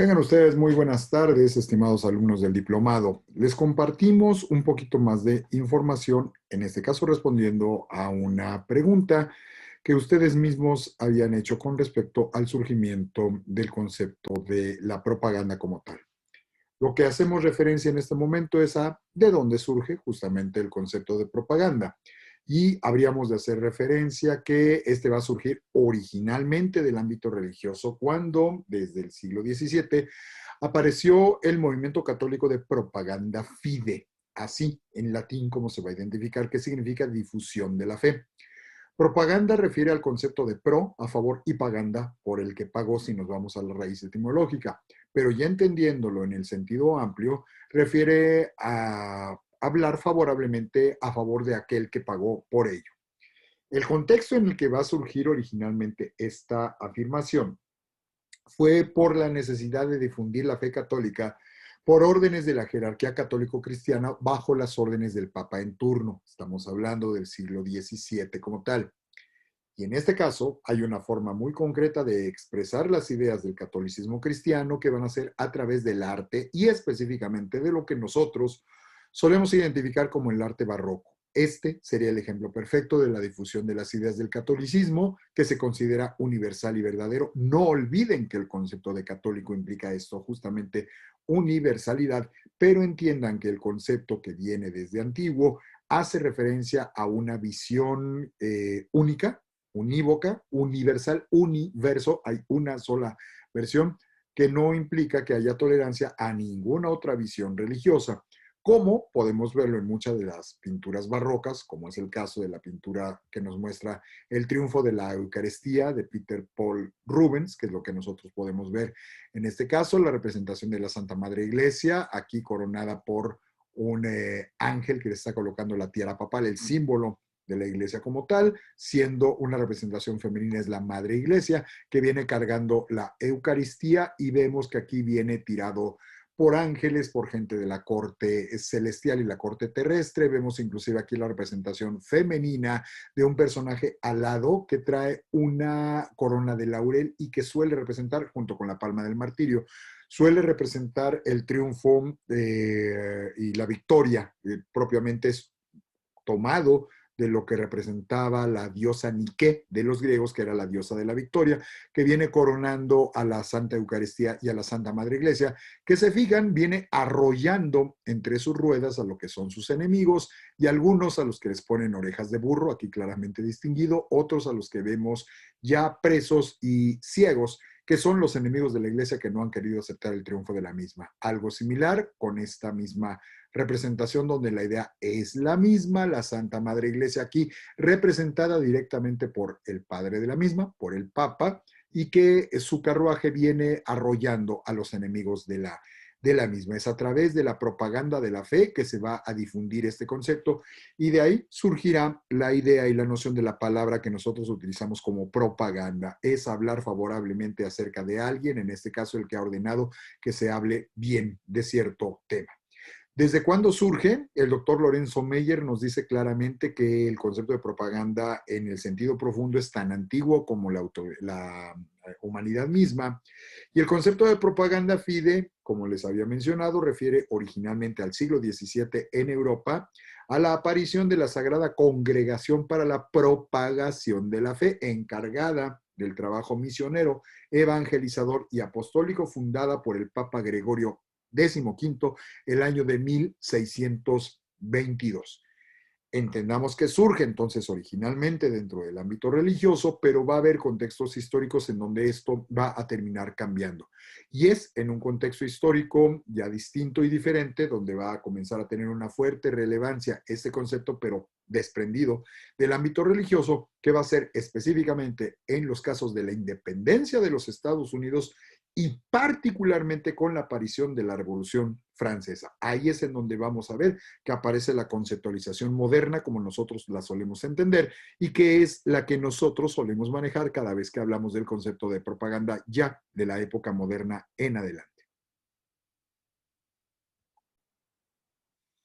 Tengan ustedes muy buenas tardes, estimados alumnos del diplomado. Les compartimos un poquito más de información, en este caso respondiendo a una pregunta que ustedes mismos habían hecho con respecto al surgimiento del concepto de la propaganda como tal. Lo que hacemos referencia en este momento es a de dónde surge justamente el concepto de propaganda. Y habríamos de hacer referencia que este va a surgir originalmente del ámbito religioso cuando, desde el siglo XVII, apareció el movimiento católico de propaganda fide, así en latín como se va a identificar, que significa difusión de la fe. Propaganda refiere al concepto de pro, a favor, y paganda, por el que pagó si nos vamos a la raíz etimológica. Pero ya entendiéndolo en el sentido amplio, refiere a hablar favorablemente a favor de aquel que pagó por ello. El contexto en el que va a surgir originalmente esta afirmación fue por la necesidad de difundir la fe católica por órdenes de la jerarquía católico-cristiana bajo las órdenes del Papa en turno. Estamos hablando del siglo XVII como tal. Y en este caso hay una forma muy concreta de expresar las ideas del catolicismo cristiano que van a ser a través del arte y específicamente de lo que nosotros solemos identificar como el arte barroco. Este sería el ejemplo perfecto de la difusión de las ideas del catolicismo, que se considera universal y verdadero. No olviden que el concepto de católico implica esto, justamente universalidad, pero entiendan que el concepto que viene desde antiguo hace referencia a una visión única, unívoca, universal, universo, hay una sola versión que no implica que haya tolerancia a ninguna otra visión religiosa, como podemos verlo en muchas de las pinturas barrocas, como es el caso de la pintura que nos muestra el triunfo de la Eucaristía de Peter Paul Rubens, que es lo que nosotros podemos ver en este caso, la representación de la Santa Madre Iglesia, aquí coronada por un ángel que le está colocando la tiara papal, el símbolo de la iglesia como tal, siendo una representación femenina es la Madre Iglesia, que viene cargando la Eucaristía y vemos que aquí viene tirado por ángeles, por gente de la corte celestial y la corte terrestre. Vemos inclusive aquí la representación femenina de un personaje alado que trae una corona de laurel y que suele representar, junto con la palma del martirio, suele representar el triunfo y la victoria, propiamente es tomado de lo que representaba la diosa Nike de los griegos, que era la diosa de la victoria, que viene coronando a la Santa Eucaristía y a la Santa Madre Iglesia, que se fijan, viene arrollando entre sus ruedas a lo que son sus enemigos y algunos a los que les ponen orejas de burro, aquí claramente distinguido, otros a los que vemos ya presos y ciegos, que son los enemigos de la iglesia que no han querido aceptar el triunfo de la misma. Algo similar con esta misma representación donde la idea es la misma, la Santa Madre Iglesia aquí representada directamente por el padre de la misma, por el Papa, y que su carruaje viene arrollando a los enemigos de la misma. Es a través de la propaganda de la fe que se va a difundir este concepto y de ahí surgirá la idea y la noción de la palabra que nosotros utilizamos como propaganda. Es hablar favorablemente acerca de alguien, en este caso el que ha ordenado que se hable bien de cierto tema. ¿Desde cuándo surge? El doctor Lorenzo Meyer nos dice claramente que el concepto de propaganda en el sentido profundo es tan antiguo como la humanidad misma. Y el concepto de propaganda fide, como les había mencionado, refiere originalmente al siglo XVII en Europa, a la aparición de la Sagrada Congregación para la Propagación de la Fe, encargada del trabajo misionero, evangelizador y apostólico, fundada por el Papa Gregorio XV, el año de 1622. Entendamos que surge entonces originalmente dentro del ámbito religioso, pero va a haber contextos históricos en donde esto va a terminar cambiando. Y es en un contexto histórico ya distinto y diferente, donde va a comenzar a tener una fuerte relevancia este concepto, pero desprendido del ámbito religioso, que va a ser específicamente en los casos de la independencia de los Estados Unidos y particularmente con la aparición de la Revolución Francesa. Ahí es en donde vamos a ver que aparece la conceptualización moderna como nosotros la solemos entender y que es la que nosotros solemos manejar cada vez que hablamos del concepto de propaganda ya de la época moderna en adelante.